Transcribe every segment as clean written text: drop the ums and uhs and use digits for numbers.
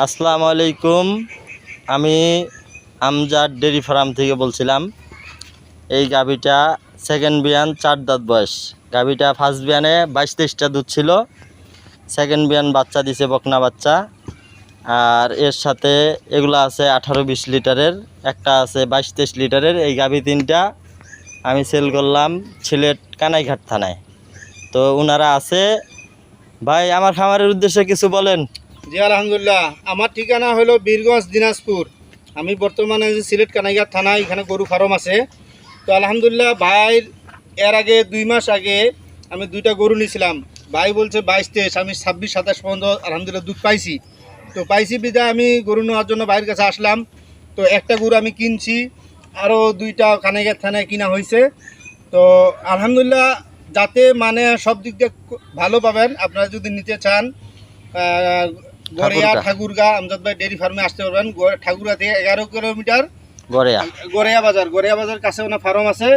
আসসালামু আলাইকুম। আমি আমজাদ ডেরি ফার্ম থেকে বলছিলাম। এই গাভীটা সেকেন্ড বিয়ান 4 দাঁত বয়স। গাভীটা ফার্স্ট বিয়ানে 22-23টা দুধ ছিল। সেকেন্ড বিয়ান বাচ্চা দিছে, বকনা বাচ্চা। আর এর সাথে এগুলো আছে 18-20 লিটারের, একটা আছে 22-23 লিটারের। এই গাভী তিনটা আমি সেল করলাম সিলেট কানাইঘাট থানায়। তো ওনারা আছে। ভাই, আমার খামারের উদ্দেশ্যে কিছু বলেন। জি আলহামদুলিল্লাহ, আমার ঠিকানা হলো বীরগঞ্জ দিনাজপুর। আমি বর্তমানে সিলেট কানাইঘাট থানায়, এখানে গরু ফার্ম আছে। তো আলহামদুলিল্লাহ ভাইয়ের এর আগে 2 মাস আগে আমি 2টা গরু নিয়েছিলাম। ভাই বলছে 22-23, আমি 26-27 পর্যন্ত আলহামদুলিল্লাহ দুধ পাইছি। তো পাইছি বিদায় আমি গরু নেওয়ার জন্য ভাইয়ের কাছে আসলাম। তো একটা গরু আমি কিনছি, আরও 2টা কানাইঘাট থানায় কিনা হয়েছে। তো আলহামদুলিল্লাহ, যাতে মানে সব দিক দিয়ে ভালো পাবেন। আপনারা যদি নিতে চান গড়িয়া ঠাকুরগা আমজাদ ভাই ডেরি ফার্মে আসতে পারবেন। ঠাকুরগা থেকে 11 কিলোমিটার গড়িয়া বাজার কাছে ওনার ফার্ম আছে।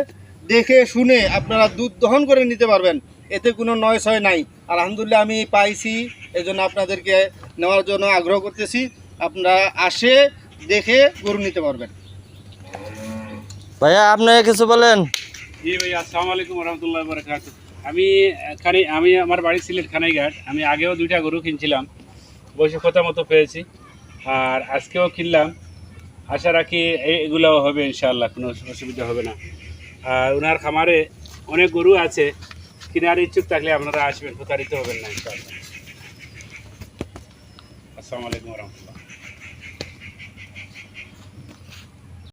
দেখে শুনে আপনারা দুধ দহন করে নিতে পারবেন, এতে কোনো নয় ছয় নাই। আলহামদুলিল্লাহ আমি পাইছি, এই জন্য আপনাদেরকে নেওয়ার জন্য আগ্রহ করতেছি। আপনারা আসে দেখে গরু নিতে পারবেন। ভাইয়া, আপনি কিছু বলেন। জি ভাই, আসসালামু আলাইকুম রহমতুল্লাহ বারাকাতুহু। আমি আমার বাড়ি সিলেট কানাইঘাট। আমি আগেও 2টা গরু কিনছিলাম, বয়সে কথা মতো পেয়েছি, আর আজকেও কিনলাম। আশা রাখি এগুলোও হবে ইনশাআল্লাহ, কোনো অসুবিধা হবে না। আর ওনার খামারে অনেক গরু আছে, কেনার ইচ্ছুক থাকলে আপনারা আসবেন, প্রতারিত হবেন না ইনশাআল্লাহ। আসসালামু আলাইকুম রহমতুল্লাহ।